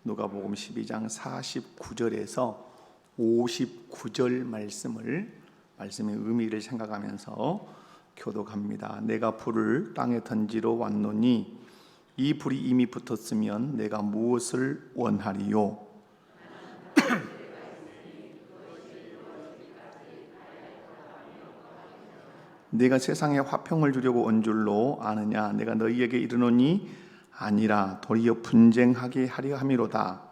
누가복음 12장 49절에서 59절 말씀의 의미를 생각하면서 교독합니다. 내가 불을 땅에 던지러 왔노니 이 불이 이미 붙었으면 내가 무엇을 원하리요? 내가 세상에 화평을 주려고 온 줄로 아느냐? 내가 너희에게 이르노니 아니라 도리어 분쟁하게 하려 함이로다.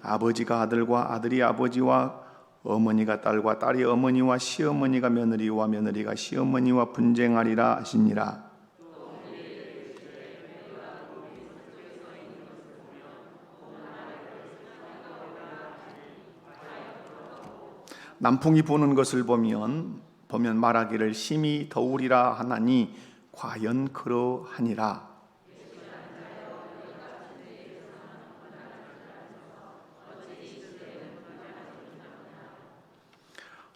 아버지가 아들과 아들이 아버지와 어머니가 딸과 딸이 어머니와 시어머니가 며느리와 며느리가 시어머니와 분쟁하리라 하시니라. 남풍이 부는 것을 보면 말하기를 심히 더우리라 하나니 과연 그러하니라.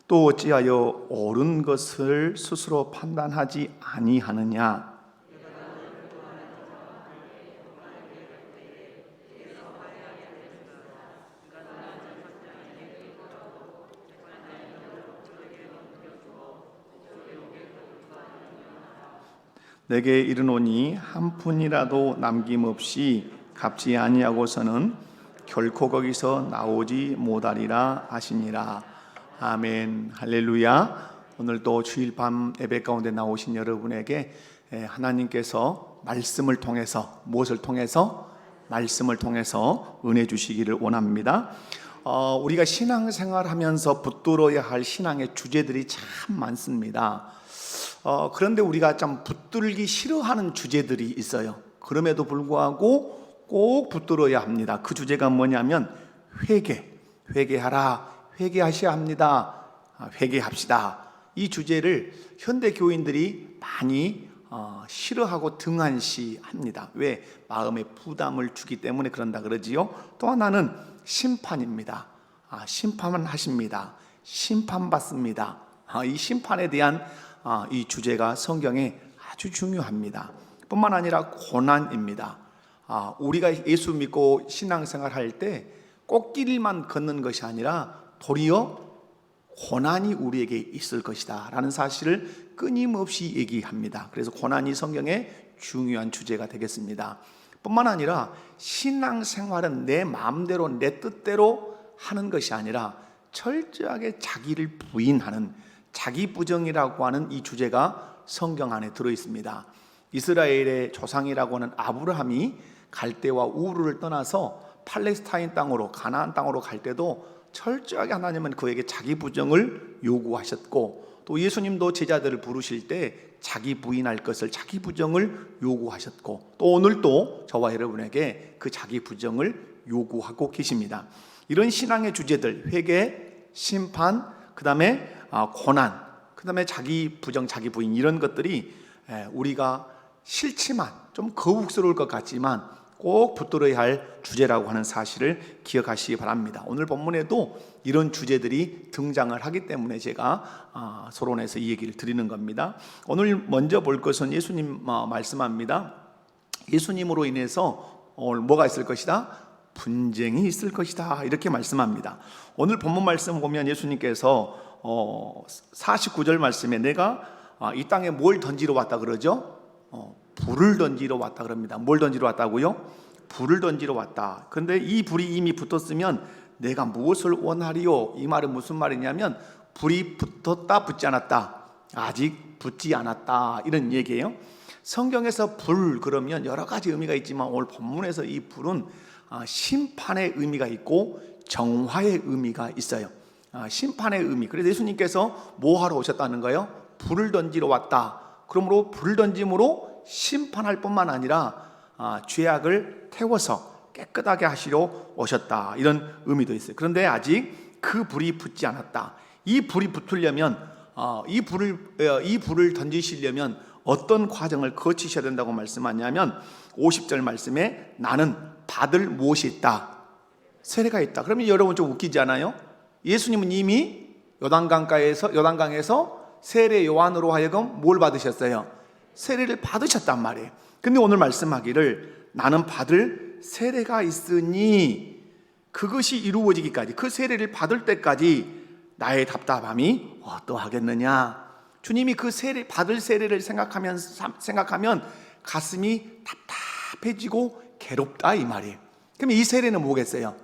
또 어찌하여 옳은 것을 스스로 판단하지 아니하느냐? 내게 이르노니 한 푼이라도 남김없이 갚지 아니하고서는 결코 거기서 나오지 못하리라 하시니라. 아멘. 할렐루야. 오늘 또 주일 밤 예배 가운데 나오신 여러분에게 하나님께서 말씀을 통해서, 무엇을 통해서? 말씀을 통해서 은혜 주시기를 원합니다. 우리가 신앙생활 하면서 붙들어야 할 신앙의 주제들이 참 많습니다. 그런데 우리가 참 붙들기 싫어하는 주제들이 있어요. 그럼에도 불구하고 꼭 붙들어야 합니다. 그 주제가 뭐냐면 회개하라, 회개하셔야 합니다. 회개합시다. 이 주제를 현대 교인들이 많이 싫어하고 등한시합니다. 왜? 마음의 부담을 주기 때문에 그런다 그러지요. 또 하나는 심판입니다. 심판만 하십니다. 심판받습니다. 이 심판에 대한 이 주제가 성경에 아주 중요합니다. 뿐만 아니라 고난입니다. 우리가 예수 믿고 신앙생활 할 때 꽃길만 걷는 것이 아니라 도리어 고난이 우리에게 있을 것이다 라는 사실을 끊임없이 얘기합니다. 그래서 고난이 성경의 중요한 주제가 되겠습니다. 뿐만 아니라 신앙생활은 내 마음대로 내 뜻대로 하는 것이 아니라 철저하게 자기를 부인하는 자기 부정이라고 하는 이 주제가 성경 안에 들어있습니다. 이스라엘의 조상이라고 하는 아브라함이 갈대와 우르를 떠나서 팔레스타인 땅으로, 가나안 땅으로 갈 때도 철저하게 하나님은 그에게 자기 부정을 요구하셨고, 또 예수님도 제자들을 부르실 때 자기 부인할 것을, 자기 부정을 요구하셨고, 또 오늘도 저와 여러분에게 그 자기 부정을 요구하고 계십니다. 이런 신앙의 주제들, 회개, 심판, 그 다음에 고난, 그 다음에 자기 부정, 자기 부인, 이런 것들이 우리가 싫지만 좀 거북스러울 것 같지만 꼭 붙들어야 할 주제라고 하는 사실을 기억하시기 바랍니다. 오늘 본문에도 이런 주제들이 등장을 하기 때문에 제가 서론에서 이 얘기를 드리는 겁니다. 오늘 먼저 볼 것은 예수님 말씀합니다. 예수님으로 인해서 오늘 뭐가 있을 것이다? 분쟁이 있을 것이다, 이렇게 말씀합니다. 오늘 본문 말씀 보면 예수님께서 49절 말씀에 내가 이 땅에 뭘 던지러 왔다 그러죠? 불을 던지러 왔다 그럽니다. 뭘 던지러 왔다고요? 불을 던지러 왔다. 그런데 이 불이 이미 붙었으면 내가 무엇을 원하리요? 이 말은 무슨 말이냐면 불이 붙었다, 붙지 않았다, 아직 붙지 않았다, 이런 얘기예요. 성경에서 불 그러면 여러 가지 의미가 있지만 오늘 본문에서 이 불은 심판의 의미가 있고 정화의 의미가 있어요. 심판의 의미. 그래서 예수님께서 뭐 하러 오셨다는 거예요? 불을 던지러 왔다. 그러므로 불을 던짐으로 심판할 뿐만 아니라 죄악을 태워서 깨끗하게 하시러 오셨다, 이런 의미도 있어요. 그런데 아직 그 불이 붙지 않았다. 이 불이 붙으려면 이 불을 던지시려면 어떤 과정을 거치셔야 된다고 말씀하냐면 50절 말씀에 나는 받을 무엇이 있다? 세례가 있다. 그러면 여러분 좀 웃기지 않아요? 예수님은 이미 요단강에서 세례 요한으로 하여금 뭘 받으셨어요? 세례를 받으셨단 말이에요. 근데 오늘 말씀하기를 나는 받을 세례가 있으니 그것이 이루어지기까지, 그 세례를 받을 때까지 나의 답답함이 어떠하겠느냐. 주님이 그 세례, 받을 세례를 생각하면 가슴이 답답해지고 괴롭다 이 말이에요. 그럼 이 세례는 뭐겠어요?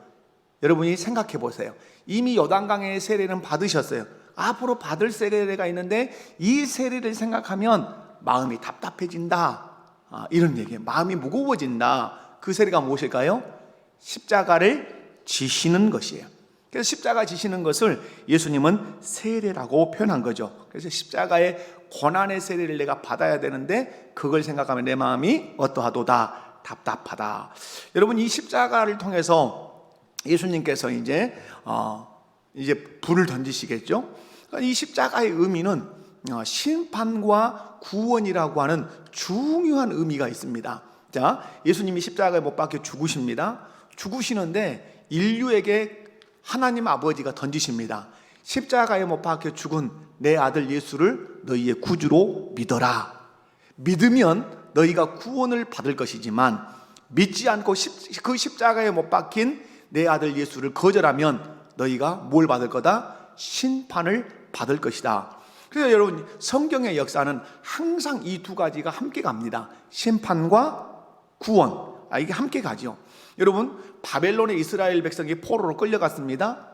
여러분이 생각해 보세요. 이미 요단강의 세례는 받으셨어요. 앞으로 받을 세례가 있는데 이 세례를 생각하면 마음이 답답해진다, 이런 얘기예요. 마음이 무거워진다. 그 세례가 무엇일까요? 십자가를 지시는 것이에요. 그래서 십자가 지시는 것을 예수님은 세례라고 표현한 거죠. 그래서 십자가의 고난의 세례를 내가 받아야 되는데 그걸 생각하면 내 마음이 어떠하도다, 답답하다. 여러분, 이 십자가를 통해서 예수님께서 이제 불을 던지시겠죠. 이 십자가의 의미는 심판과 구원이라고 하는 중요한 의미가 있습니다. 자, 예수님이 십자가에 못 박혀 죽으십니다. 죽으시는데 인류에게 하나님 아버지가 던지십니다. 십자가에 못 박혀 죽은 내 아들 예수를 너희의 구주로 믿어라. 믿으면 너희가 구원을 받을 것이지만 믿지 않고 그 십자가에 못 박힌 내 아들 예수를 거절하면 너희가 뭘 받을 거다? 심판을 받을 것이다. 그래서 여러분, 성경의 역사는 항상 이 두 가지가 함께 갑니다. 심판과 구원, 이게 함께 가죠. 여러분, 바벨론의 이스라엘 백성이 포로로 끌려갔습니다.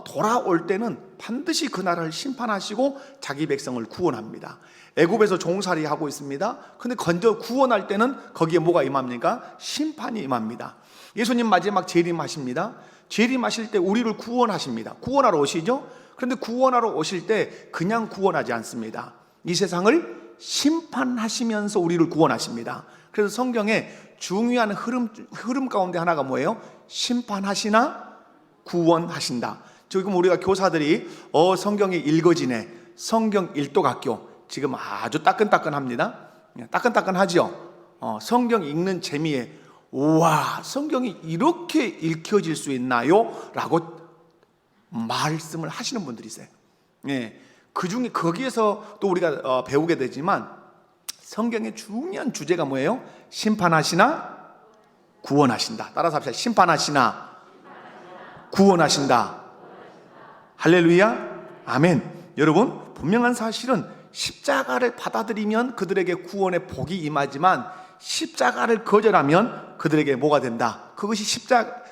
돌아올 때는 반드시 그 나라를 심판하시고 자기 백성을 구원합니다. 애굽에서 종살이 하고 있습니다. 근데 먼저 구원할 때는 거기에 뭐가 임합니까? 심판이 임합니다. 예수님 마지막 재림하십니다. 재림하실 때 우리를 구원하십니다. 구원하러 오시죠. 그런데 구원하러 오실 때 그냥 구원하지 않습니다. 이 세상을 심판하시면서 우리를 구원하십니다. 그래서 성경에 중요한 흐름 가운데 하나가 뭐예요? 심판하시나 구원하신다. 지금 우리가 교사들이 성경이 읽어지네, 성경 일독학교, 지금 아주 따끈따끈합니다. 따끈따끈하죠. 성경 읽는 재미에 우와, 성경이 이렇게 읽혀질 수 있나요? 라고 말씀을 하시는 분들이 있어요. 그 중에 거기에서 또 우리가 배우게 되지만 성경의 중요한 주제가 뭐예요? 심판하시나 구원하신다. 따라서 합시다. 심판하시나 구원하신다. 할렐루야, 아멘. 여러분, 분명한 사실은 십자가를 받아들이면 그들에게 구원의 복이 임하지만 십자가를 거절하면 그들에게 뭐가 된다? 그것이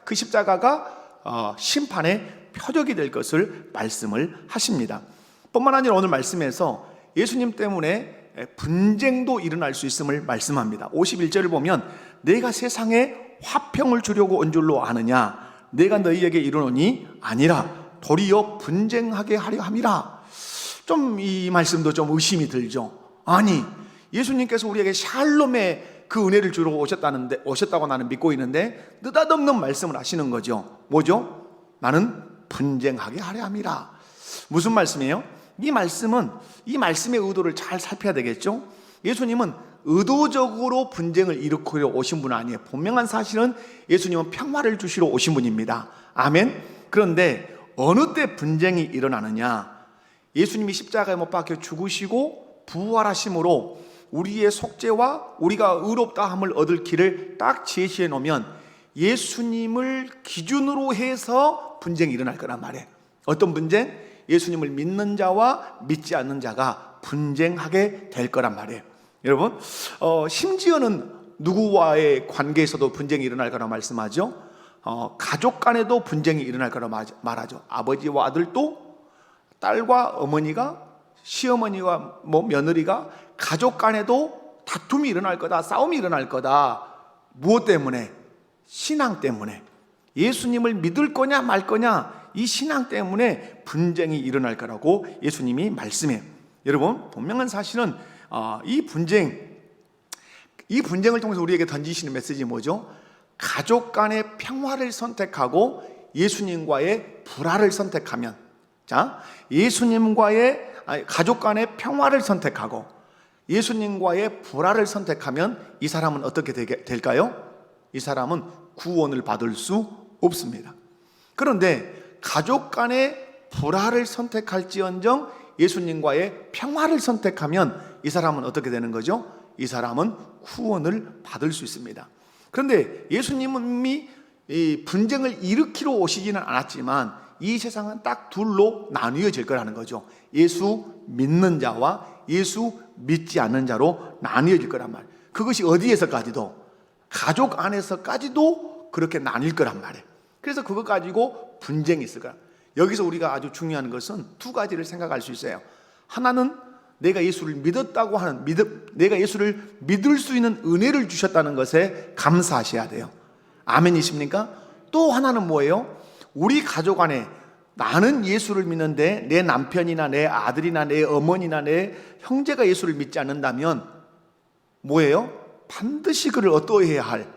그 십자가가 심판의 표적이 될 것을 말씀을 하십니다. 뿐만 아니라 오늘 말씀에서 예수님 때문에 분쟁도 일어날 수 있음을 말씀합니다. 51절을 보면 내가 세상에 화평을 주려고 온 줄로 아느냐? 내가 너희에게 이르노니 아니라 도리어 분쟁하게 하려 함이라. 좀 이 말씀도 좀 의심이 들죠. 아니, 예수님께서 우리에게 샬롬의 그 은혜를 주러 오셨다고 나는 믿고 있는데 느닷없는 말씀을 하시는 거죠. 뭐죠? 나는 분쟁하게 하려 함이라. 무슨 말씀이에요? 이 말씀의 의도를 잘 살펴야 되겠죠. 예수님은 의도적으로 분쟁을 일으키려 오신 분 아니에요. 분명한 사실은 예수님은 평화를 주시러 오신 분입니다. 아멘. 그런데 어느 때 분쟁이 일어나느냐? 예수님이 십자가에 못 박혀 죽으시고 부활하심으로 우리의 속죄와 우리가 의롭다함을 얻을 길을 딱 제시해 놓으면 예수님을 기준으로 해서 분쟁이 일어날 거란 말이에요. 어떤 분쟁? 예수님을 믿는 자와 믿지 않는 자가 분쟁하게 될 거란 말이에요. 여러분, 심지어는 누구와의 관계에서도 분쟁이 일어날 거라 말씀하죠. 가족 간에도 분쟁이 일어날 거라 말하죠. 아버지와 아들도, 딸과 어머니가, 시어머니와 며느리가, 가족 간에도 다툼이 일어날 거다, 싸움이 일어날 거다. 무엇 때문에? 신앙 때문에. 예수님을 믿을 거냐 말 거냐, 이 신앙 때문에 분쟁이 일어날 거라고 예수님이 말씀해요. 여러분, 분명한 사실은 이 분쟁을 통해서 우리에게 던지시는 메시지 뭐죠? 가족 간의 평화를 선택하고 예수님과의 불화를 선택하면, 가족 간의 평화를 선택하고 예수님과의 불화를 선택하면 이 사람은 어떻게 될까요? 이 사람은 구원을 받을 수 없습니다. 그런데 가족 간의 불화를 선택할지언정 예수님과의 평화를 선택하면 이 사람은 어떻게 되는 거죠? 이 사람은 구원을 받을 수 있습니다. 그런데 예수님이 이 분쟁을 일으키러 오시지는 않았지만 이 세상은 딱 둘로 나뉘어질 거라는 거죠. 예수 믿는 자와 예수 믿지 않는 자로 나뉘어질 거란 말이에요. 그것이 어디에서까지도, 가족 안에서까지도 그렇게 나뉠 거란 말이에요. 그래서 그것 가지고 분쟁이 있을 거야. 여기서 우리가 아주 중요한 것은 두 가지를 생각할 수 있어요. 하나는 내가 예수를 믿었다고 하는 내가 예수를 믿을 수 있는 은혜를 주셨다는 것에 감사하셔야 돼요. 아멘이십니까? 또 하나는 뭐예요? 우리 가족 안에 나는 예수를 믿는데 내 남편이나 내 아들이나 내 어머니나 내 형제가 예수를 믿지 않는다면 뭐예요? 반드시 그를 어떠해야 할,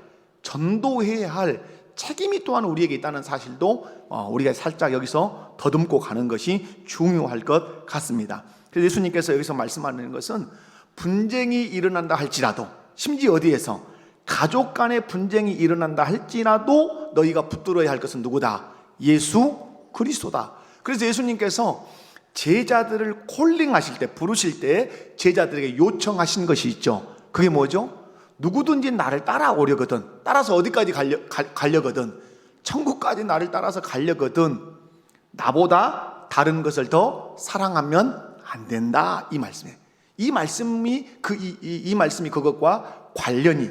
전도해야 할 책임이 또한 우리에게 있다는 사실도 우리가 살짝 여기서 더듬고 가는 것이 중요할 것 같습니다. 그래서 예수님께서 여기서 말씀하는 것은 분쟁이 일어난다 할지라도, 심지어 어디에서 가족 간의 분쟁이 일어난다 할지라도 너희가 붙들어야 할 것은 누구다? 예수 그리스도다. 그래서 예수님께서 제자들을 콜링하실 때, 부르실 때 제자들에게 요청하신 것이 있죠. 그게 뭐죠? 누구든지 나를 따라오려거든, 따라서 어디까지 가려거든, 천국까지 나를 따라서 가려거든 나보다 다른 것을 더 사랑하면 안 된다, 이 말씀이에요. 이 말씀이 그것과 관련이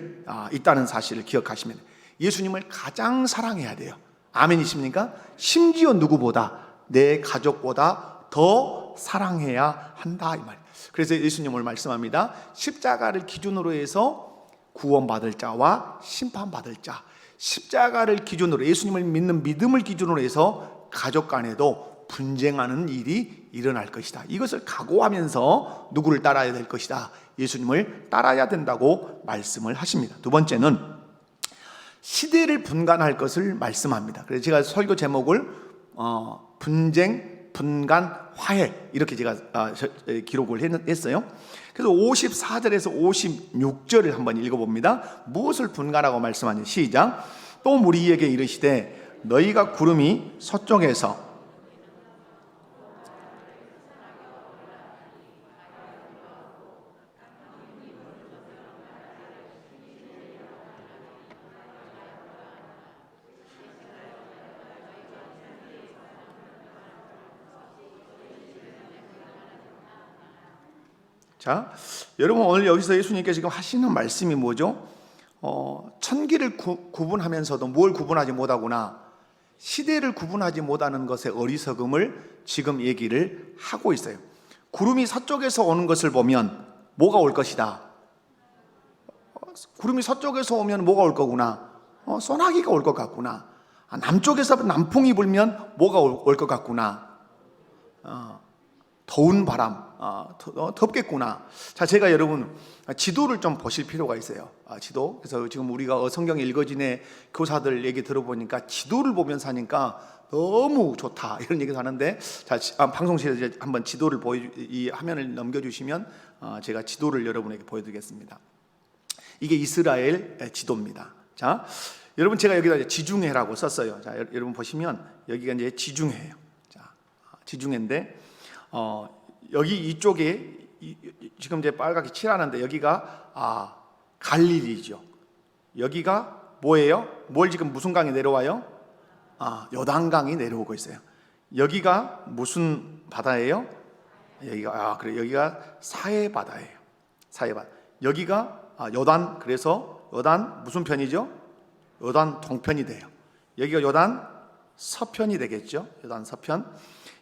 있다는 사실을 기억하시면 돼요. 예수님을 가장 사랑해야 돼요. 아멘이십니까? 심지어 누구보다, 내 가족보다 더 사랑해야 한다, 이 말이에요. 그래서 예수님 오늘 말씀합니다. 십자가를 기준으로 해서 구원받을 자와 심판받을 자, 십자가를 기준으로, 예수님을 믿는 믿음을 기준으로 해서 가족 간에도 분쟁하는 일이 일어날 것이다. 이것을 각오하면서 누구를 따라야 될 것이다? 예수님을 따라야 된다고 말씀을 하십니다. 두 번째는 시대를 분간할 것을 말씀합니다. 그래서 제가 설교 제목을 분쟁, 분간, 화해, 이렇게 제가 기록을 했어요. 그래서 54절에서 56절을 한번 읽어봅니다. 무엇을 분간하고 말씀하니? 시작. 또 무리에게 이르시되 너희가 구름이 서쪽에서 자, 여러분 오늘 여기서 예수님께서 지금 하시는 말씀이 뭐죠? 천기를 구분하면서도 뭘 구분하지 못하구나, 시대를 구분하지 못하는 것의 어리석음을 지금 얘기를 하고 있어요. 구름이 서쪽에서 오는 것을 보면 뭐가 올 것이다. 구름이 서쪽에서 오면 뭐가 올 거구나. 소나기가 올 것 같구나. 남쪽에서 남풍이 불면 뭐가 올 것 같구나. 더운 바람, 덥겠구나. 자, 제가 여러분 지도를 좀 보실 필요가 있어요. 지도. 그래서 지금 우리가 성경 읽어진의 교사들 얘기 들어보니까 지도를 보면서 하니까 너무 좋다, 이런 얘기도 하는데, 자, 방송실에 한번 지도를 이 화면을 넘겨주시면 제가 지도를 여러분에게 보여드리겠습니다. 이게 이스라엘 지도입니다. 자, 여러분 제가 여기다 지중해라고 썼어요. 자, 여러분 보시면 여기가 이제 지중해예요. 자, 지중해인데 여기 이쪽에 지금 이제 빨갛게 칠하는데 여기가 갈릴리죠. 여기가 뭐예요? 뭘 지금 무슨 강이 내려와요? 요단강이 내려오고 있어요. 여기가 무슨 바다예요? 여기가 그래, 여기가 사해 바다예요. 사해 바다. 여기가 요단. 그래서 요단 무슨 편이죠? 요단 동편이 돼요. 여기가 요단 서편이 되겠죠. 요단 서편.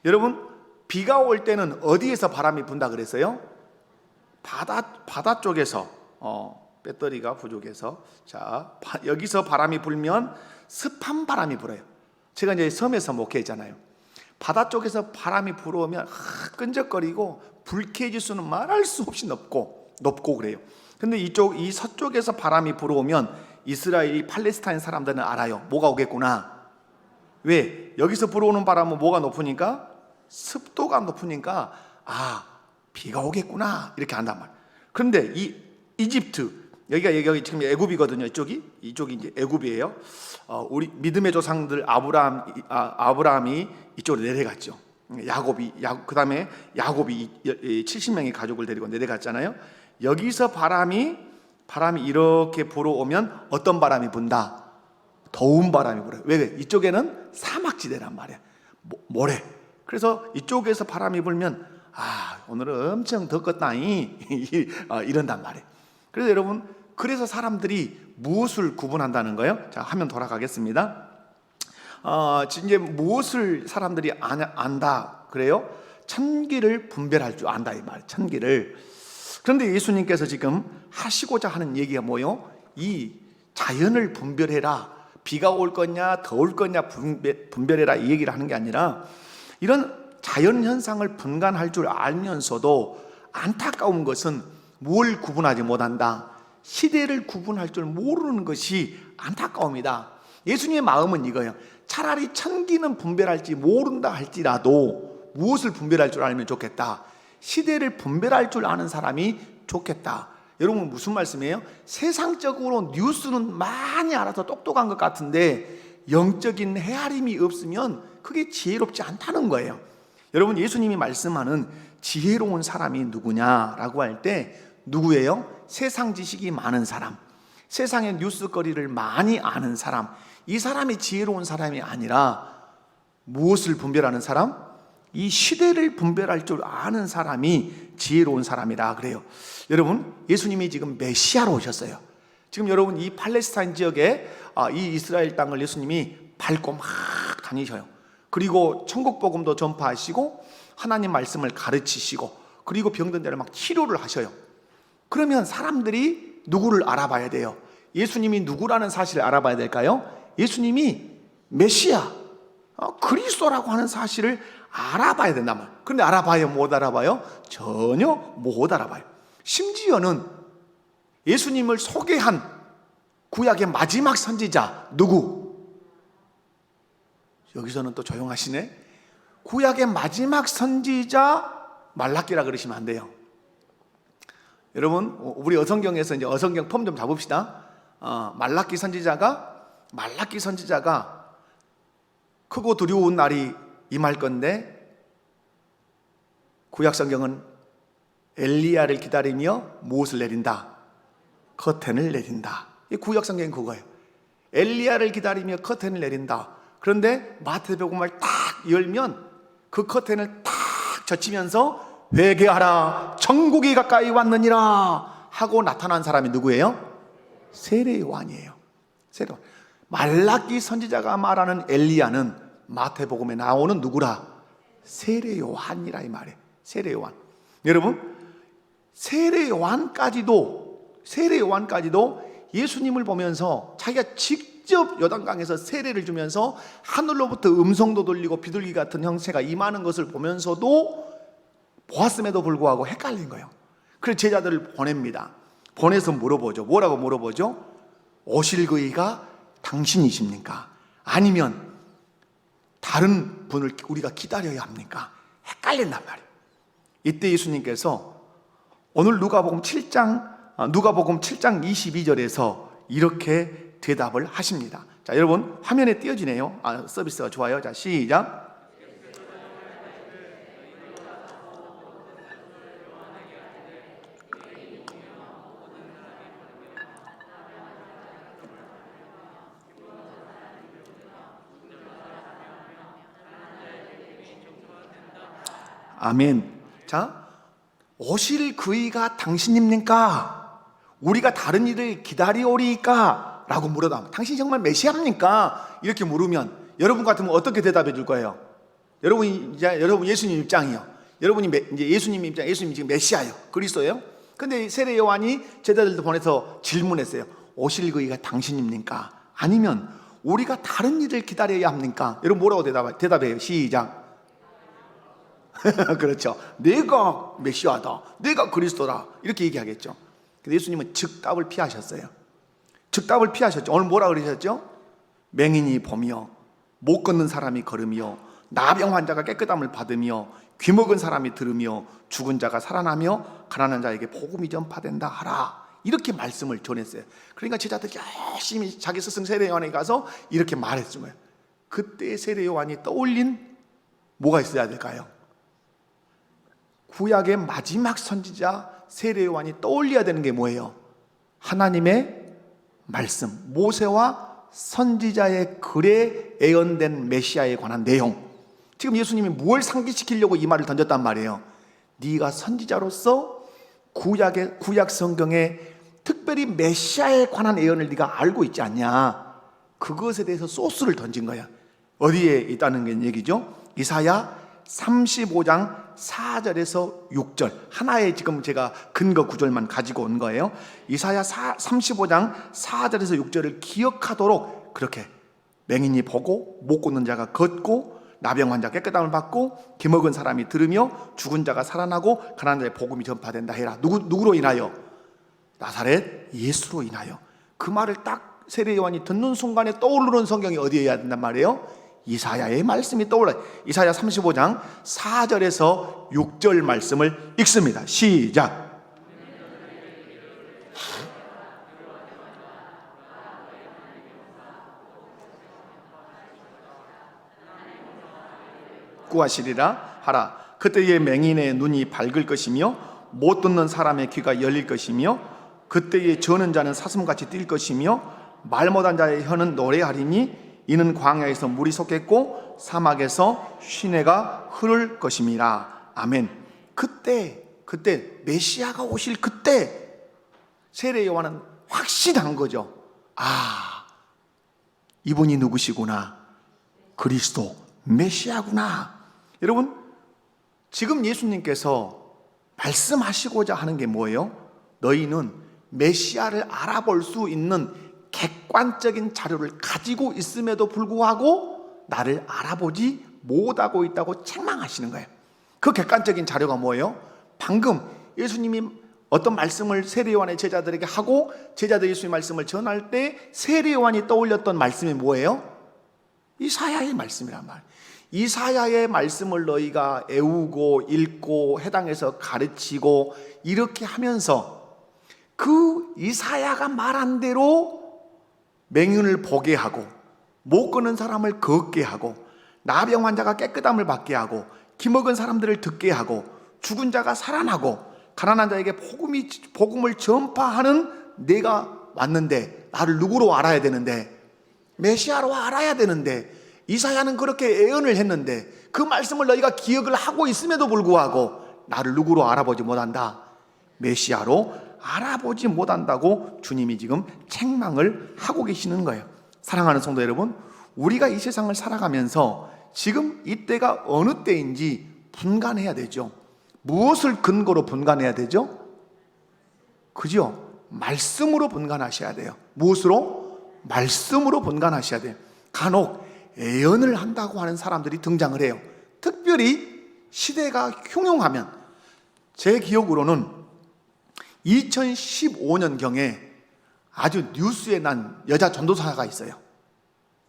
여러분 비가 올 때는 어디에서 바람이 분다 그랬어요? 바다 쪽에서, 배터리가 부족해서. 자, 여기서 바람이 불면 습한 바람이 불어요. 제가 이제 섬에서 목회했잖아요. 바다 쪽에서 바람이 불어오면 끈적거리고 불쾌지수는 말할 수 없이 높고 그래요. 근데 이 서쪽에서 바람이 불어오면 이스라엘, 팔레스타인 사람들은 알아요. 뭐가 오겠구나. 왜? 여기서 불어오는 바람은 뭐가 높으니까? 습도가 높으니까 비가 오겠구나, 이렇게 한단 말이에요. 그런데 이 이집트, 여기 지금 애굽이거든요. 이쪽이 이제 애굽이에요. 우리 믿음의 조상들 아브라함이 이쪽으로 내려갔죠. 그다음에 야곱이 70명의 가족을 데리고 내려갔잖아요. 여기서 바람이 이렇게 불어오면 어떤 바람이 분다? 더운 바람이 불어요. 왜? 이쪽에는 사막지대란 말이야. 모래. 그래서 이쪽에서 바람이 불면 오늘은 엄청 덥겠다니 이런단 말이에요. 그래서 여러분, 그래서 사람들이 무엇을 구분한다는 거예요? 자, 화면 돌아가겠습니다. 이제 무엇을 사람들이 안다 그래요? 천기를 분별할 줄 안다 이 말이에요. 천기를. 그런데 예수님께서 지금 하시고자 하는 얘기가 뭐요? 이 자연을 분별해라. 비가 올 거냐 더울 거냐 분별해라 이 얘기를 하는 게 아니라, 이런 자연 현상을 분간할 줄 알면서도 안타까운 것은 뭘 구분하지 못한다? 시대를 구분할 줄 모르는 것이 안타까움이다. 예수님의 마음은 이거예요. 차라리 천기는 분별할지 모른다 할지라도 무엇을 분별할 줄 알면 좋겠다? 시대를 분별할 줄 아는 사람이 좋겠다. 여러분, 무슨 말씀이에요? 세상적으로 뉴스는 많이 알아서 똑똑한 것 같은데 영적인 헤아림이 없으면 그게 지혜롭지 않다는 거예요. 여러분, 예수님이 말씀하는 지혜로운 사람이 누구냐라고 할 때 누구예요? 세상 지식이 많은 사람, 세상의 뉴스거리를 많이 아는 사람, 이 사람이 지혜로운 사람이 아니라 무엇을 분별하는 사람? 이 시대를 분별할 줄 아는 사람이 지혜로운 사람이라 그래요. 여러분, 예수님이 지금 메시아로 오셨어요. 지금 여러분, 이 팔레스타인 지역에 이 이스라엘 땅을 예수님이 밟고 막 다니셔요. 그리고 천국 복음도 전파하시고 하나님 말씀을 가르치시고 그리고 병든 자를 막 치료를 하셔요. 그러면 사람들이 누구를 알아봐야 돼요? 예수님이 누구라는 사실을 알아봐야 될까요? 예수님이 메시아, 그리스도라고 하는 사실을 알아봐야 된단 말이에요. 그런데 알아봐요? 못 알아봐요? 전혀 못 알아봐요. 심지어는 예수님을 소개한 구약의 마지막 선지자 누구? 여기서는 또 조용하시네. 구약의 마지막 선지자 말라기라 그러시면 안 돼요. 여러분, 우리 어성경에서 이제 어성경 폼 좀 잡읍시다. 말라기 선지자가 크고 두려운 날이 임할 건데, 구약 성경은 엘리야를 기다리며 무엇을 내린다? 커튼을 내린다. 이 구약 성경은 그거예요. 엘리야를 기다리며 커튼을 내린다. 그런데 마태복음을 딱 열면 그 커튼을 딱 젖히면서 회개하라, 천국이 가까이 왔느니라 하고 나타난 사람이 누구예요? 세례 요한이에요. 세례 요한. 말라기 선지자가 말하는 엘리야는 마태복음에 나오는 누구라? 세례 요한이라 이 말이에요. 세례 요한. 여러분, 세례 요한까지도 예수님을 보면서 자기가 직접 요단강에서 세례를 주면서 하늘로부터 음성도 들리고 비둘기 같은 형체가 임하는 것을 보면서도 보았음에도 불구하고 헷갈린 거예요. 그래서 제자들을 보냅니다. 보내서 물어보죠. 뭐라고 물어보죠? 오실 그이가 당신이십니까? 아니면 다른 분을 우리가 기다려야 합니까? 헷갈린단 말이에요. 이때 예수님께서 오늘 누가복음 7장 22절에서 이렇게 대답을 하십니다. 자, 여러분 화면에 띄어지네요. 서비스가 좋아요. 자, 시작. 아멘. 자, 오실 그이가 당신입니까? 우리가 다른 일을 기다리오리까? 라고 물어다. 당신 정말 메시아입니까? 이렇게 물으면 여러분 같으면 어떻게 대답해 줄 거예요? 여러분 예수님 입장이요. 여러분이 이제 예수님 입장, 예수님이 지금 메시아예요. 그리스도예요. 근데 세례 요한이 제자들도 보내서 질문했어요. 오실 그이가 당신입니까? 아니면 우리가 다른 일을 기다려야 합니까? 여러분 뭐라고 대답해요? 시작. 그렇죠. 내가 메시아다, 내가 그리스도다 이렇게 얘기하겠죠. 근데 예수님은 즉답을 피하셨어요. 즉답을 피하셨죠. 오늘 뭐라 그러셨죠? 맹인이 보며 못 걷는 사람이 걸으며 나병 환자가 깨끗함을 받으며 귀먹은 사람이 들으며 죽은 자가 살아나며 가난한 자에게 복음이 전파된다 하라. 이렇게 말씀을 전했어요. 그러니까 제자들이 열심히 자기 스승 세례 요한에 가서 이렇게 말했던 거예요. 그때 세례 요한이 떠올린 뭐가 있어야 될까요? 구약의 마지막 선지자 세례 요한이 떠올려야 되는 게 뭐예요? 하나님의 말씀, 모세와 선지자의 글에 예언된 메시아에 관한 내용. 지금 예수님이 무엇을 상기시키려고 이 말을 던졌단 말이에요. 네가 선지자로서 구약 성경에 특별히 메시아에 관한 예언을 네가 알고 있지 않냐? 그것에 대해서 소스를 던진 거야. 어디에 있다는 게 얘기죠? 이사야 35장 4절에서 6절, 하나의 지금 제가 근거 구절만 가지고 온 거예요. 이사야 35장 4절에서 6절을 기억하도록 그렇게 맹인이 보고 못 걷는 자가 걷고 나병 환자 깨끗함을 받고 기먹은 사람이 들으며 죽은 자가 살아나고 가난한 자의 복음이 전파된다 해라. 누구로 인하여? 나사렛 예수로 인하여. 그 말을 딱 세례 요한이 듣는 순간에 떠오르는 성경이 어디에 해야 된단 말이에요? 이사야의 말씀이 떠올라요. 이사야 35장 4절에서 6절 말씀을 읽습니다. 시작. 구하시리라 하라. 그때의 맹인의 눈이 밝을 것이며 못 듣는 사람의 귀가 열릴 것이며 그때의 저는 자는 사슴같이 뛸 것이며 말 못한 자의 혀는 노래하리니 이는 광야에서 물이 솟겠고 사막에서 시내가 흐를 것임이라. 아멘. 그때 메시아가 오실 그때 세례 요한은 확신한 거죠. 아, 이분이 누구시구나. 그리스도 메시아구나. 여러분, 지금 예수님께서 말씀하시고자 하는 게 뭐예요? 너희는 메시아를 알아볼 수 있는 객관적인 자료를 가지고 있음에도 불구하고 나를 알아보지 못하고 있다고 책망하시는 거예요. 그 객관적인 자료가 뭐예요? 방금 예수님이 어떤 말씀을 세례 요한의 제자들에게 하고 제자들이 예수님의 말씀을 전할 때 세례 요한이 떠올렸던 말씀이 뭐예요? 이사야의 말씀이란 말이에요. 이사야의 말씀을 너희가 애우고 읽고 해당해서 가르치고 이렇게 하면서 그 이사야가 말한 대로 맹인을 보게 하고 못 걷는 사람을 걷게 하고 나병 환자가 깨끗함을 받게 하고 기먹은 사람들을 듣게 하고 죽은 자가 살아나고 가난한 자에게 복음을 전파하는 내가 왔는데 나를 누구로 알아야 되는데? 메시아로 알아야 되는데 이사야는 그렇게 예언을 했는데 그 말씀을 너희가 기억을 하고 있음에도 불구하고 나를 누구로 알아보지 못한다? 메시아로 알아보지 못한다고 주님이 지금 책망을 하고 계시는 거예요. 사랑하는 성도 여러분, 우리가 이 세상을 살아가면서 지금 이때가 어느 때인지 분간해야 되죠. 무엇을 근거로 분간해야 되죠? 그죠? 말씀으로 분간하셔야 돼요. 무엇으로? 말씀으로 분간하셔야 돼요. 간혹 예언을 한다고 하는 사람들이 등장을 해요. 특별히 시대가 흉흉하면, 제 기억으로는 2015년경에 아주 뉴스에 난 여자 전도사가 있어요.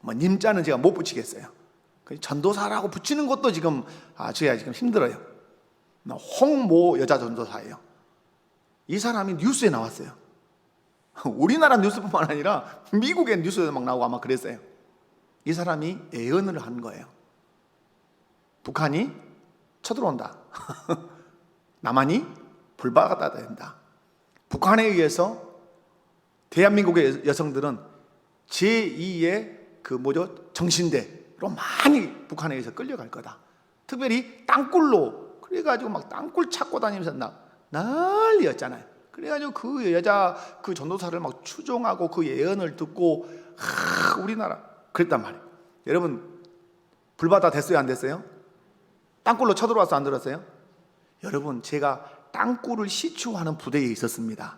뭐 님자는 제가 못 붙이겠어요. 전도사라고 붙이는 것도 지금 제가 지금 힘들어요. 홍모 여자 전도사예요. 이 사람이 뉴스에 나왔어요. 우리나라 뉴스뿐만 아니라 미국의 뉴스에도 막 나오고 아마 그랬어요. 이 사람이 예언을 한 거예요. 북한이 쳐들어온다. 남한이 불바다가 된다. 북한에 의해서 대한민국의 여성들은 제2의 정신대로 많이 북한에 의해서 끌려갈 거다. 특별히 땅굴로, 그래가지고 막 땅굴 찾고 다니면서 난리였잖아요. 그래가지고 그 여자 그 전도사를 막 추종하고 그 예언을 듣고 우리나라 그랬단 말이에요. 여러분, 불바다 됐어요, 안 됐어요? 땅굴로 쳐들어와서 안 들었어요? 여러분, 제가 땅굴을 시추하는 부대에 있었습니다.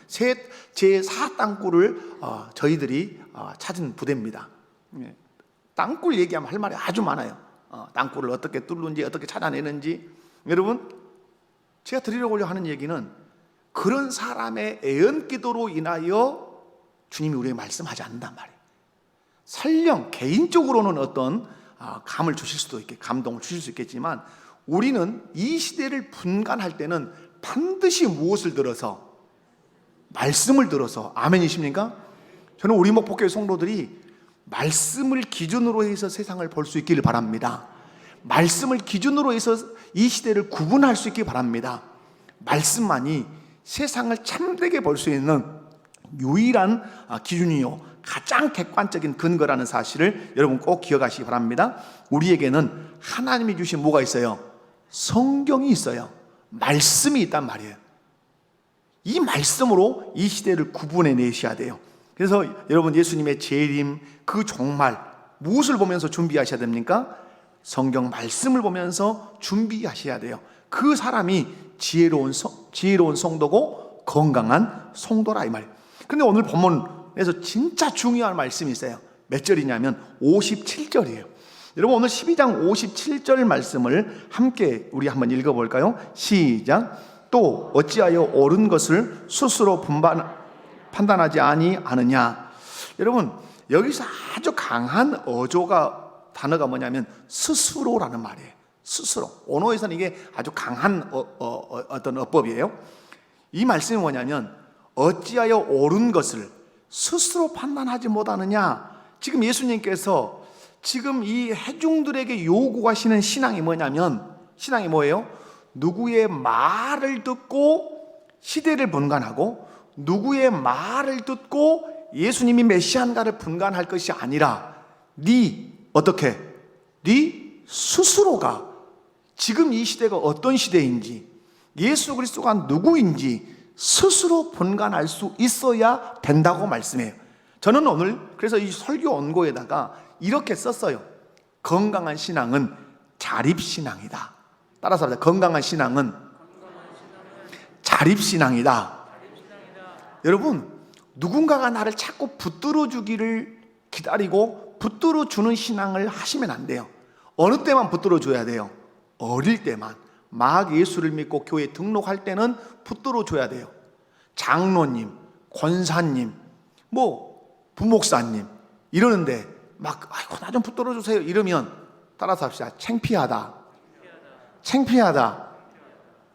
제4 땅굴을 저희들이 찾은 부대입니다. 땅굴 얘기하면 할 말이 아주 많아요. 땅굴을 어떻게 뚫는지, 어떻게 찾아내는지. 여러분, 제가 드리려고 하는 얘기는 그런 사람의 애언 기도로 인하여 주님이 우리에게 말씀하지 않는단 말이에요. 설령 개인적으로는 어떤 감을 주실 수도 있게, 감동을 주실 수 있겠지만, 우리는 이 시대를 분간할 때는 반드시 무엇을 들어서? 말씀을 들어서. 아멘이십니까? 저는 우리 목포교회 성도들이 말씀을 기준으로 해서 세상을 볼 수 있기를 바랍니다. 말씀을 기준으로 해서 이 시대를 구분할 수 있기 바랍니다. 말씀만이 세상을 참되게 볼 수 있는 유일한 기준이요, 가장 객관적인 근거라는 사실을 여러분 꼭 기억하시기 바랍니다. 우리에게는 하나님이 주신 뭐가 있어요? 성경이 있어요. 말씀이 있단 말이에요. 이 말씀으로 이 시대를 구분해 내셔야 돼요. 그래서 여러분, 예수님의 재림, 그 종말, 무엇을 보면서 준비하셔야 됩니까? 성경 말씀을 보면서 준비하셔야 돼요. 그 사람이 지혜로운 성도고 건강한 성도라, 이 말이에요. 근데 오늘 본문에서 진짜 중요한 말씀이 있어요. 몇 절이냐면 57절이에요. 여러분, 오늘 12장 57절 말씀을 함께 우리 한번 읽어볼까요? 시작. 또 어찌하여 옳은 것을 스스로 판단하지 아니하느냐. 여러분, 여기서 아주 강한 단어가 뭐냐면 스스로라는 말이에요. 스스로. 언어에서는 이게 아주 강한 어떤 어법이에요. 이 말씀이 뭐냐면 어찌하여 옳은 것을 스스로 판단하지 못하느냐. 지금 예수님께서 지금 이 회중들에게 요구하시는 신앙이 뭐냐면, 신앙이 뭐예요? 누구의 말을 듣고 시대를 분간하고 누구의 말을 듣고 예수님이 메시아인가를 분간할 것이 아니라 네 스스로가 지금 이 시대가 어떤 시대인지, 예수 그리스도가 누구인지 스스로 분간할 수 있어야 된다고 말씀해요. 저는 오늘 그래서 이 설교 원고에다가 이렇게 썼어요. 건강한 신앙은 자립신앙이다. 따라서 합니다. 건강한 신앙은 자립신앙이다. 여러분, 누군가가 나를 자꾸 붙들어 주기를 기다리고 붙들어 주는 신앙을 하시면 안 돼요. 어느 때만 붙들어 줘야 돼요? 어릴 때만. 막 예수를 믿고 교회에 등록할 때는 붙들어 줘야 돼요. 장로님, 권사님, 부목사님 이러는데 막 아이고 나 좀 붙들어 주세요 이러면 따라서 합시다. 창피하다.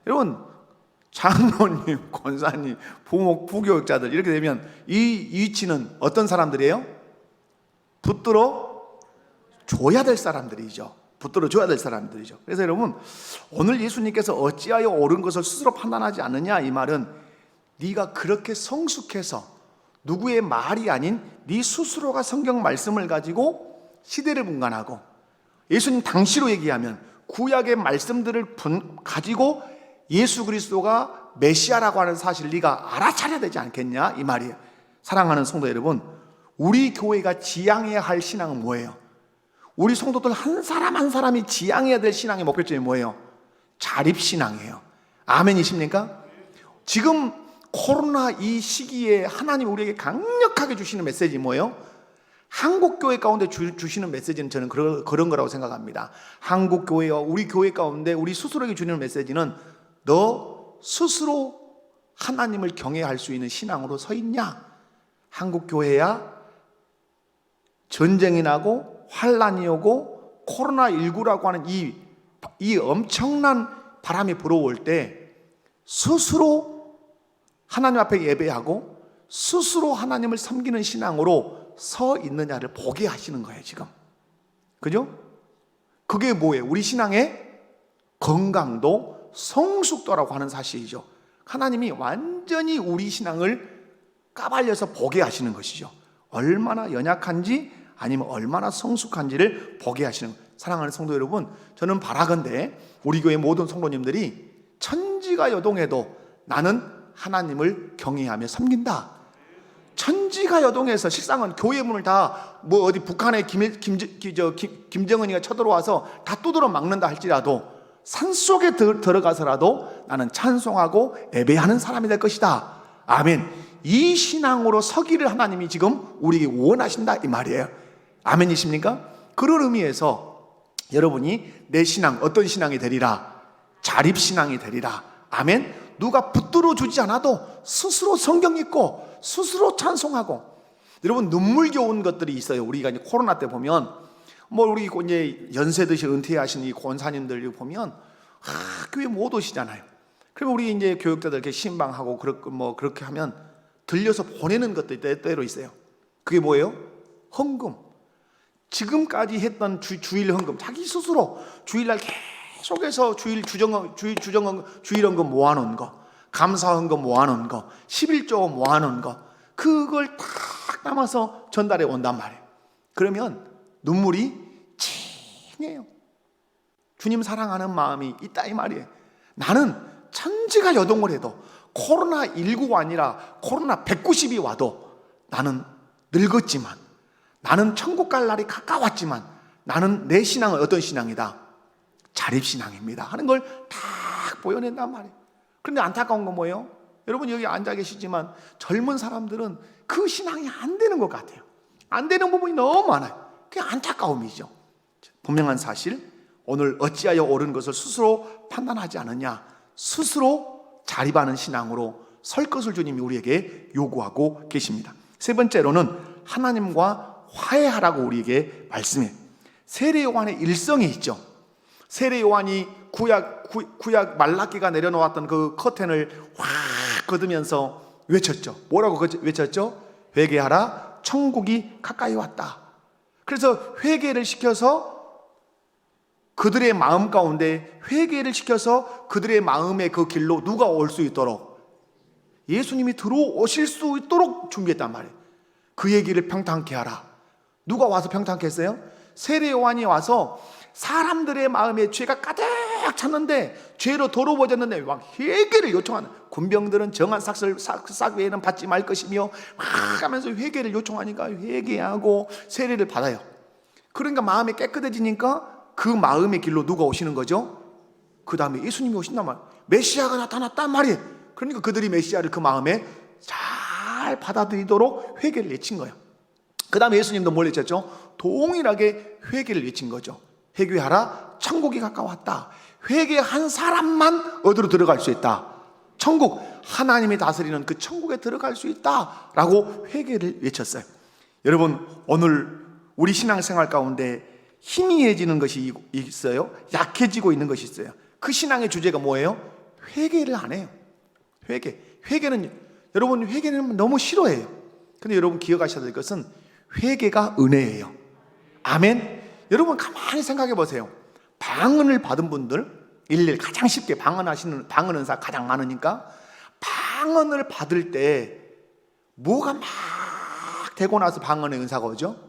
여러분, 장로님, 권사님, 부교육자들 이렇게 되면 이 위치는 어떤 사람들이에요? 붙들어 줘야 될 사람들이죠. 그래서 여러분, 오늘 예수님께서 어찌하여 옳은 것을 스스로 판단하지 않느냐, 이 말은 네가 그렇게 성숙해서 누구의 말이 아닌 네 스스로가 성경 말씀을 가지고 시대를 분간하고, 예수님 당시로 얘기하면 구약의 말씀들을 가지고 예수 그리스도가 메시아라고 하는 사실을 네가 알아차려야 되지 않겠냐, 이 말이에요. 사랑하는 성도 여러분, 우리 교회가 지향해야 할 신앙은 뭐예요? 우리 성도들 한 사람 한 사람이 지향해야 될 신앙의 목표점이 뭐예요? 자립신앙이에요. 아멘이십니까? 지금 코로나 이 시기에 하나님 우리에게 강력하게 주시는 메시지 뭐예요? 한국교회 가운데 주시는 메시지는 저는 그런 거라고 생각합니다. 한국교회와 우리 교회 가운데 우리 스스로에게 주는 메시지는 너 스스로 하나님을 경외할 수 있는 신앙으로 서 있냐? 한국교회야 전쟁이 나고 환란이 오고 코로나19라고 하는 이 엄청난 바람이 불어올 때 스스로 하나님 앞에 예배하고 스스로 하나님을 섬기는 신앙으로 서 있느냐를 보게 하시는 거예요, 지금. 그죠? 그게 뭐예요? 우리 신앙의 건강도 성숙도라고 하는 사실이죠. 하나님이 완전히 우리 신앙을 까발려서 보게 하시는 것이죠. 얼마나 연약한지 아니면 얼마나 성숙한지를 보게 하시는 거예요. 사랑하는 성도 여러분, 저는 바라건대 우리 교회 모든 성도님들이 천지가 여동해도 나는 하나님을 경외하며 섬긴다. 천지가 여동해서 실상은 교회 문을 다 어디 북한의 김정은이가 쳐들어와서 다 두드러 막는다 할지라도 산속에 들어가서라도 나는 찬송하고 예배하는 사람이 될 것이다. 아멘. 이 신앙으로 서기를 하나님이 지금 우리에게 원하신다, 이 말이에요. 아멘이십니까? 그런 의미에서 여러분이 내 신앙, 어떤 신앙이 되리라? 자립신앙이 되리라. 아멘. 누가 붙들어 주지 않아도 스스로 성경 읽고 스스로 찬송하고. 여러분, 눈물겨운 것들이 있어요. 우리가 이제 코로나 때 보면 우리 이제 연세 드신 은퇴하신 이 권사님들 보면 교회 못 오시잖아요. 그러면 우리 이제 교육자들 이렇게 신방하고 그렇게 하면 들려서 보내는 것들이 때때로 있어요. 그게 뭐예요? 헌금. 지금까지 했던 주일 헌금, 자기 스스로 주일날 계속해서 주일 헌금 모아놓은 거, 감사 헌금 모아놓은 거, 11조 모아놓은 거, 그걸 딱 담아서 전달해 온단 말이에요. 그러면 눈물이 찡해요. 주님 사랑하는 마음이 있다 이 말이에요. 나는 천지가 여동을 해도 코로나19가 아니라 코로나 190이 와도 나는 늙었지만, 나는 천국 갈 날이 가까웠지만, 나는 내 신앙은 어떤 신앙이다? 자립신앙입니다 하는 걸 딱 보여낸단 말이에요. 그런데 안타까운 건 뭐예요? 여러분 여기 앉아 계시지만 젊은 사람들은 그 신앙이 안 되는 것 같아요. 안 되는 부분이 너무 많아요. 그게 안타까움이죠. 분명한 사실, 오늘 어찌하여 옳은 것을 스스로 판단하지 않느냐, 스스로 자립하는 신앙으로 설 것을 주님이 우리에게 요구하고 계십니다. 세 번째로는 하나님과 화해하라고 우리에게 말씀해요. 세례 요한의 일성이 있죠. 세례 요한이 구약 말라기가 내려놓았던 그 커튼을 확 걷으면서 외쳤죠. 뭐라고 외쳤죠? 회개하라, 천국이 가까이 왔다. 그래서 회개를 시켜서 그들의 마음 가운데, 회개를 시켜서 그들의 마음의 그 길로 누가 올 수 있도록, 예수님이 들어오실 수 있도록 준비했단 말이에요. 그 얘기를 평탄케 하라. 누가 와서 평탄케 했어요? 세례 요한이 와서 사람들의 마음에 죄가 가득 찼는데, 죄로 더러워졌는데 막 회개를 요청하는, 군병들은 정한 싹 외에는 받지 말 것이며 막 하면서 회개를 요청하니까 회개하고 세례를 받아요. 그러니까 마음이 깨끗해지니까 그 마음의 길로 누가 오시는 거죠? 그 다음에 예수님이 오신단 말이에요. 메시아가 나타났단 말이에요. 그러니까 그들이 메시아를 그 마음에 잘 받아들이도록 회개를 외친 거예요. 그 다음에 예수님도 뭘 외쳤죠? 동일하게 회개를 외친 거죠. 회개하라, 천국이 가까웠다. 회개한 사람만 어디로 들어갈 수 있다? 천국, 하나님이 다스리는 그 천국에 들어갈 수 있다 라고 회개를 외쳤어요. 여러분, 오늘 우리 신앙생활 가운데 희미해지는 것이 있어요. 약해지고 있는 것이 있어요. 그 신앙의 주제가 뭐예요? 회개를 안 해요. 회개는, 여러분 회개는 너무 싫어해요. 근데 여러분 기억하셔야 될 것은 회개가 은혜예요. 아멘. 여러분 가만히 생각해 보세요. 방언을 받은 분들, 일일 가장 쉽게 방언하시는, 방언 은사 가장 많으니까, 방언을 받을 때 뭐가 막 되고 나서 방언의 은사가 오죠?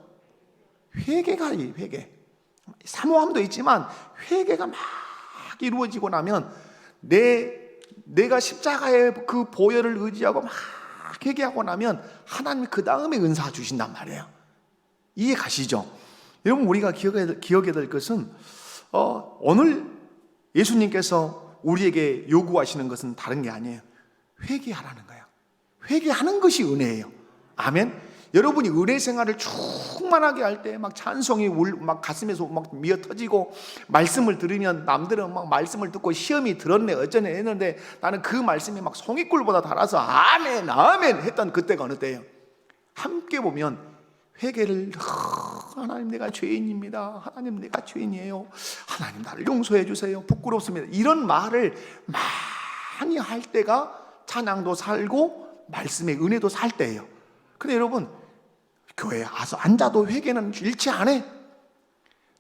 회개가, 회개. 사모함도 있지만 회개가 막 이루어지고 나면 내가 십자가의 그 보혈을 의지하고 막 회개하고 나면 하나님이 그 다음에 은사 주신단 말이에요. 이해 가시죠? 여러분 우리가 기억해야 될 것은 오늘 예수님께서 우리에게 요구하시는 것은 다른 게 아니에요. 회개하라는 거예요. 회개하는 것이 은혜예요. 아멘. 여러분이 은혜 생활을 충만하게 할 때 막 찬송이 막 가슴에서 막 미어 터지고, 말씀을 들으면 남들은 막 말씀을 듣고 시험이 들었네 어쩌네 했는데 나는 그 말씀이 막 송이꿀보다 달아서 아멘 아멘 했던 그때가 어느 때예요? 함께 보면 회개를, 하나님 내가 죄인입니다. 하나님 내가 죄인이에요. 하나님 나를 용서해 주세요. 부끄럽습니다. 이런 말을 많이 할 때가 찬양도 살고 말씀의 은혜도 살 때예요. 근데 여러분 교회에 와서 앉아도 회개는 일치 안 해.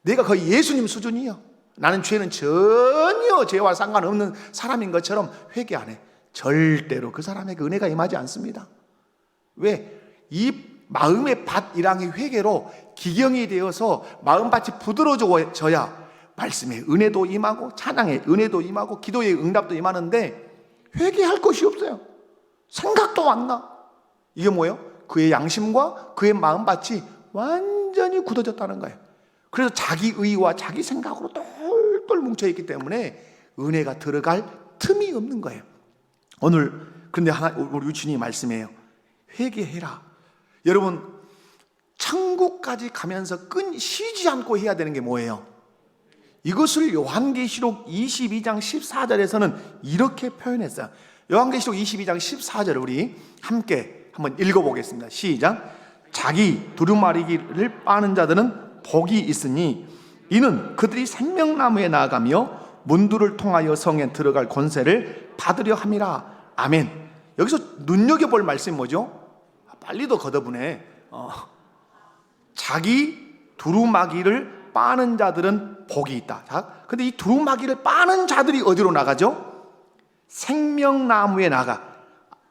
내가 거의 예수님 수준이요. 나는 죄는 전혀 죄와 상관없는 사람인 것처럼 회개 안 해. 절대로 그 사람에게 은혜가 임하지 않습니다. 왜? 이 마음의 밭이랑의 회개로 기경이 되어서 마음밭이 부드러워져야 말씀의 은혜도 임하고 찬양의 은혜도 임하고 기도의 응답도 임하는데, 회개할 것이 없어요. 생각도 안 나. 이게 뭐예요? 그의 양심과 그의 마음밭이 완전히 굳어졌다는 거예요. 그래서 자기 의와 자기 생각으로 똘똘 뭉쳐있기 때문에 은혜가 들어갈 틈이 없는 거예요. 오늘 그런데 우리 주님이 말씀해요. 회개해라. 여러분 천국까지 가면서 쉬지 않고 해야 되는 게 뭐예요? 이것을 요한계시록 22장 14절에서는 이렇게 표현했어요. 요한계시록 22장 14절을 우리 함께 한번 읽어보겠습니다. 시작. 자기 두루마리기를 빠는 자들은 복이 있으니 이는 그들이 생명나무에 나아가며 문들을 통하여 성에 들어갈 권세를 받으려 함이라. 아멘. 여기서 눈여겨볼 말씀이 뭐죠? 빨리도 걷어보네. 자기 두루마기를 빠는 자들은 복이 있다. 자, 근데 이 두루마기를 빠는 자들이 어디로 나가죠? 생명나무에 나가.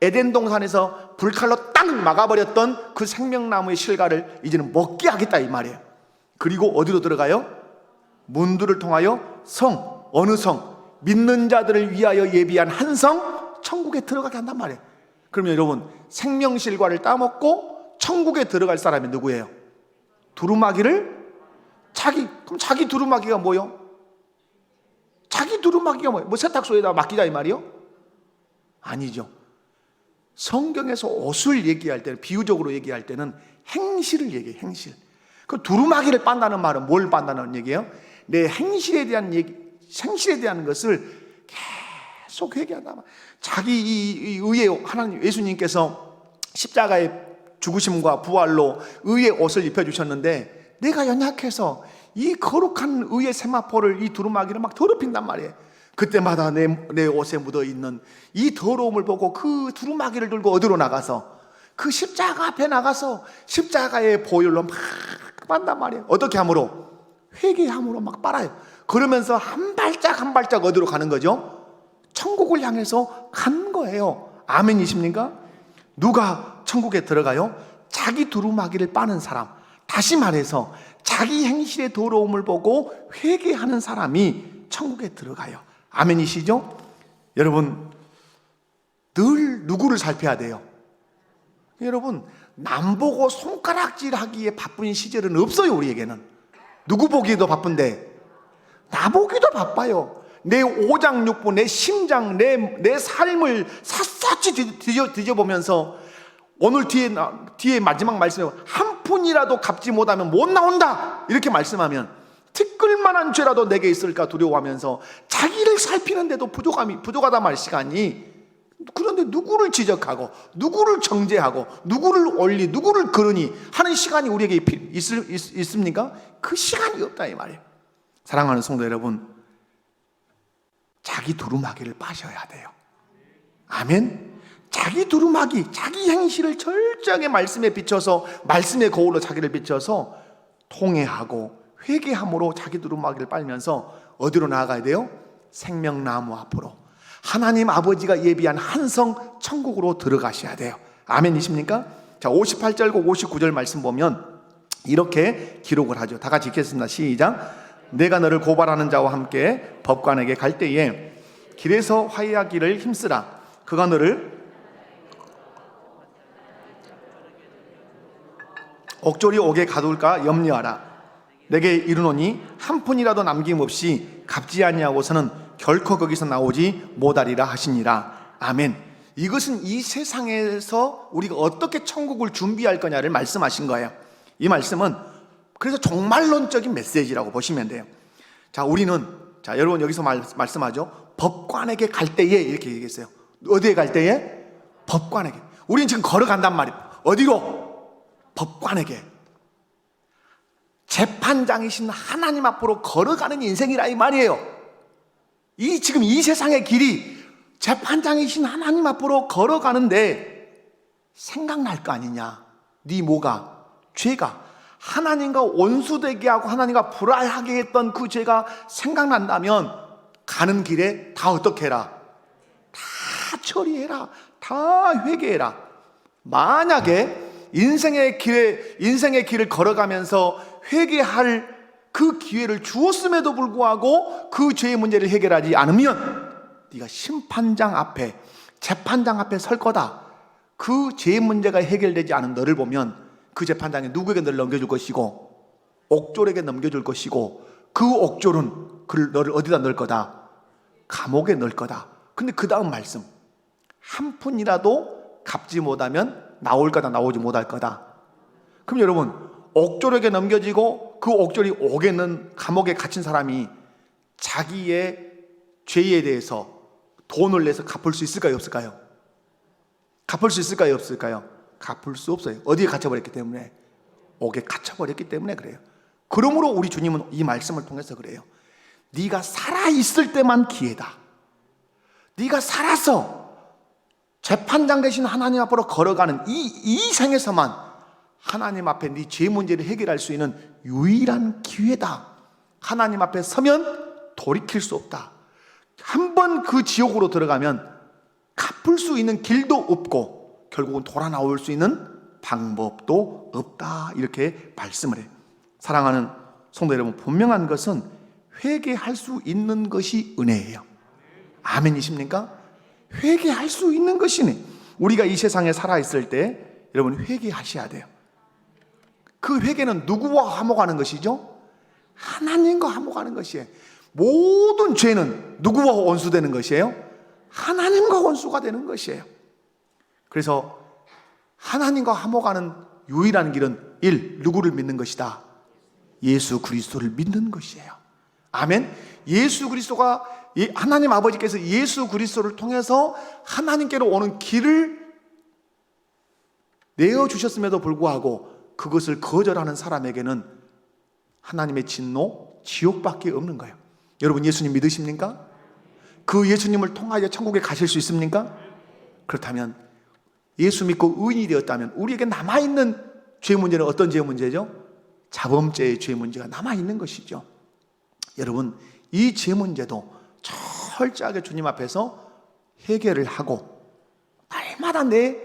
에덴 동산에서 불칼로 딱 막아버렸던 그 생명나무의 실과를 이제는 먹게 하겠다 이 말이에요. 그리고 어디로 들어가요? 문들을 통하여 성, 어느 성? 믿는 자들을 위하여 예비한 한 성, 천국에 들어가게 한단 말이에요. 그러면 여러분, 생명실과를 따먹고 천국에 들어갈 사람이 누구예요? 두루마기를 그럼 자기 두루마기가 뭐요? 자기 두루마기가 뭐예요? 뭐 세탁소에다 맡기자 이 말이요? 아니죠. 성경에서 옷을 얘기할 때는, 비유적으로 얘기할 때는 행실을 얘기해요. 행실. 그 두루마기를 빤다는 말은 뭘 빤다는 얘기예요? 내 행실에 대한 생실에 대한 것을 계속 회개한다. 자기 이 의의 하나님 예수님께서 십자가의 죽으심과 부활로 의의 옷을 입혀주셨는데 내가 연약해서 이 거룩한 의의 세마포를, 이 두루마기를 막 더럽힌단 말이에요. 그때마다 내 옷에 묻어있는 이 더러움을 보고 그 두루마기를 들고 어디로 나가서 그 십자가 앞에 나가서 십자가의 보혈로 막 빤단 말이에요. 어떻게 함으로? 회개함으로 막 빨아요. 그러면서 한 발짝 한 발짝 어디로 가는 거죠? 천국을 향해서 간 거예요. 아멘이십니까? 누가 천국에 들어가요? 자기 두루마기를 빠는 사람. 다시 말해서 자기 행실의 더러움을 보고 회개하는 사람이 천국에 들어가요. 아멘이시죠? 여러분, 늘 누구를 살펴야 돼요? 여러분, 남 보고 손가락질하기에 바쁜 시절은 없어요. 우리에게는. 누구 보기도 바쁜데 나 보기도 바빠요. 내 오장육부, 내 심장, 내 삶을 샅샅이 뒤져보면서 오늘 뒤에 마지막 말씀에 한 푼이라도 갚지 못하면 못 나온다 이렇게 말씀하면 티끌만한 죄라도 내게 있을까 두려워하면서 자기를 살피는데도 부족하다 말 시간이, 그런데 누구를 지적하고 누구를 정죄하고 누구를 올리 누구를 그러니 하는 시간이 우리에게 있습니까? 그 시간이 없다 이 말이에요. 사랑하는 성도 여러분, 자기 두루마기를 빠셔야 돼요. 아멘. 자기 두루마기, 자기 행실을 철저하게 말씀에 비춰서, 말씀의 거울로 자기를 비춰서 통회하고 회개함으로 자기 두루마기를 빨면서 어디로 나아가야 돼요? 생명나무 앞으로, 하나님 아버지가 예비한 한성 천국으로 들어가셔야 돼요. 아멘이십니까? 자, 58절과 59절 말씀 보면 이렇게 기록을 하죠. 다 같이 읽겠습니다. 시작. 내가 너를 고발하는 자와 함께 법관에게 갈 때에 길에서 화해하기를 힘쓰라. 그가 너를 옥졸이 옥에 가둘까 염려하라. 내게 이르노니 한 푼이라도 남김없이 갚지 아니하고서는 결코 거기서 나오지 못하리라 하시니라. 아멘. 이것은 이 세상에서 우리가 어떻게 천국을 준비할 거냐를 말씀하신 거예요. 이 말씀은 그래서 종말론적인 메시지라고 보시면 돼요. 자, 여러분 여기서 말씀하죠. 법관에게 갈 때에 이렇게 얘기했어요. 어디에 갈 때에? 법관에게. 우리는 지금 걸어간단 말이에요. 어디로? 법관에게. 재판장이신 하나님 앞으로 걸어가는 인생이라 이 말이에요. 지금 이 세상의 길이 재판장이신 하나님 앞으로 걸어가는데 생각날 거 아니냐? 네 뭐가? 죄가 하나님과 원수되게 하고 하나님과 불화하게 했던 그 죄가 생각난다면 가는 길에 다 어떻게 해라? 다 처리해라. 다 회개해라. 만약에 인생의 길을 걸어가면서 회개할 그 기회를 주었음에도 불구하고 그 죄의 문제를 해결하지 않으면 네가 심판장 앞에, 재판장 앞에 설 거다. 그 죄의 문제가 해결되지 않은 너를 보면 그 재판장이 누구에게 너를 넘겨줄 것이고 옥졸에게 넘겨줄 것이고 그 옥졸은 너를 어디다 넣을 거다? 감옥에 넣을 거다. 근데 그 다음 말씀, 한 푼이라도 갚지 못하면 나올 거다, 나오지 못할 거다. 그럼 여러분, 옥졸에게 넘겨지고 그 옥졸이 옥에 넣은 감옥에 갇힌 사람이 자기의 죄에 대해서 돈을 내서 갚을 수 있을까요, 없을까요? 갚을 수 있을까요, 없을까요? 갚을 수 없어요. 어디에 갇혀버렸기 때문에? 옥에 갇혀버렸기 때문에 그래요. 그러므로 우리 주님은 이 말씀을 통해서 그래요. 네가 살아있을 때만 기회다. 네가 살아서 재판장 되신 하나님 앞으로 걸어가는 이 생에서만 하나님 앞에 네 죄 문제를 해결할 수 있는 유일한 기회다. 하나님 앞에 서면 돌이킬 수 없다. 한 번 그 지옥으로 들어가면 갚을 수 있는 길도 없고 결국은 돌아 나올 수 있는 방법도 없다. 이렇게 말씀을 해요. 사랑하는 성도 여러분, 분명한 것은 회개할 수 있는 것이 은혜예요. 아멘이십니까? 회개할 수 있는 것이네. 우리가 이 세상에 살아있을 때 여러분 회개하셔야 돼요. 그 회개는 누구와 화목하는 것이죠? 하나님과 화목하는 것이에요. 모든 죄는 누구와 원수되는 것이에요? 하나님과 원수가 되는 것이에요. 그래서 하나님과 화목하는 유일한 길은 1. 누구를 믿는 것이다? 예수 그리스도를 믿는 것이에요. 아멘. 예수 그리스도가, 하나님 아버지께서 예수 그리스도를 통해서 하나님께로 오는 길을 내어주셨음에도 불구하고 그것을 거절하는 사람에게는 하나님의 진노, 지옥밖에 없는 거예요. 여러분 예수님 믿으십니까? 그 예수님을 통하여 천국에 가실 수 있습니까? 그렇다면 예수 믿고 의인이 되었다면 우리에게 남아있는 죄 문제는 어떤 죄 문제죠? 자범죄의 죄 문제가 남아있는 것이죠. 여러분 이 죄 문제도 철저하게 주님 앞에서 해결을 하고 날마다 내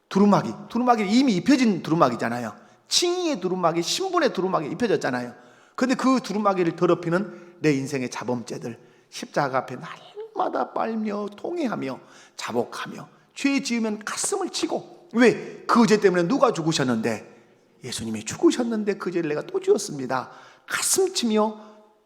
두루마기 이미 입혀진 두루마기잖아요. 칭의의 두루마기, 신분의 두루마기 입혀졌잖아요. 근데 그 두루마기를 더럽히는 내 인생의 자범죄들, 십자가 앞에 날마다 빨며 통회하며 자복하며 죄 지으면 가슴을 치고, 왜? 그 죄 때문에 누가 죽으셨는데? 예수님이 죽으셨는데 그 죄를 내가 또 지었습니다. 가슴치며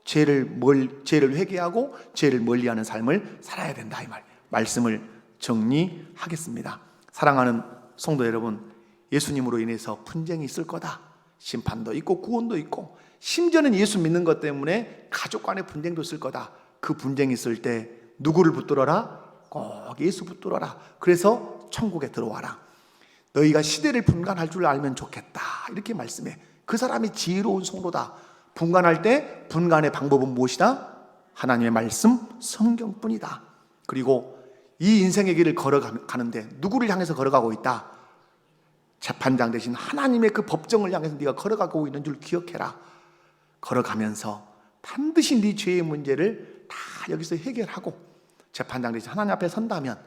죄를 회개하고 죄를 멀리하는 삶을 살아야 된다. 이 말씀을 정리하겠습니다. 사랑하는 성도 여러분, 예수님으로 인해서 분쟁이 있을 거다. 심판도 있고 구원도 있고, 심지어는 예수 믿는 것 때문에 가족 간의 분쟁도 있을 거다. 그 분쟁이 있을 때 누구를 붙들어라? 꼭 예수 붙들어라. 그래서 천국에 들어와라. 너희가 시대를 분간할 줄 알면 좋겠다. 이렇게 말씀해. 그 사람이 지혜로운 성도다. 분간할 때 분간의 방법은 무엇이다? 하나님의 말씀, 성경뿐이다. 그리고 이 인생의 길을 걸어가는데 누구를 향해서 걸어가고 있다? 재판장 대신 하나님의 그 법정을 향해서 네가 걸어가고 있는 줄 기억해라. 걸어가면서 반드시 네 죄의 문제를 다 여기서 해결하고 재판장 대신 하나님 앞에 선다면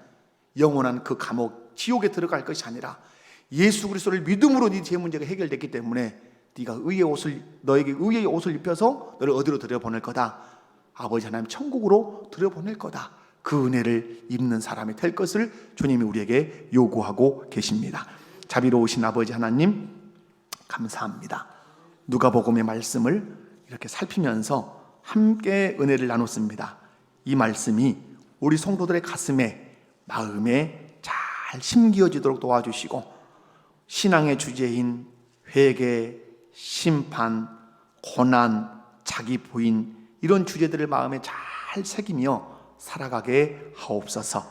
영원한 그 감옥 지옥에 들어갈 것이 아니라 예수 그리스도를 믿음으로 네 죄 문제가 해결됐기 때문에 네가 너에게 의의 옷을 입혀서 너를 어디로 들여보낼 거다? 아버지 하나님 천국으로 들여보낼 거다. 그 은혜를 입는 사람이 될 것을 주님이 우리에게 요구하고 계십니다. 자비로우신 아버지 하나님 감사합니다. 누가복음의 말씀을 이렇게 살피면서 함께 은혜를 나눴습니다. 이 말씀이 우리 성도들의 가슴에, 마음에 잘 심기어지도록 도와주시고 신앙의 주제인 회개, 심판, 고난, 자기 부인 이런 주제들을 마음에 잘 새기며 살아가게 하옵소서.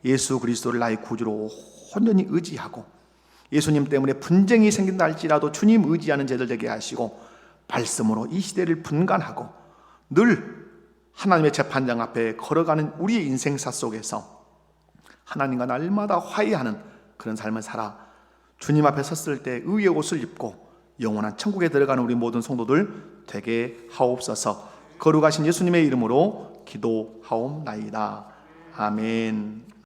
예수 그리스도를 나의 구주로 온전히 의지하고 예수님 때문에 분쟁이 생긴다 할지라도 주님 의지하는 제들 되게 하시고 말씀으로 이 시대를 분간하고 늘 하나님의 재판장 앞에 걸어가는 우리의 인생사 속에서 하나님과 날마다 화해하는 그런 삶을 살아 주님 앞에 섰을 때 의의 옷을 입고 영원한 천국에 들어가는 우리 모든 성도들 되게 하옵소서. 거룩하신 예수님의 이름으로 기도하옵나이다. 아멘.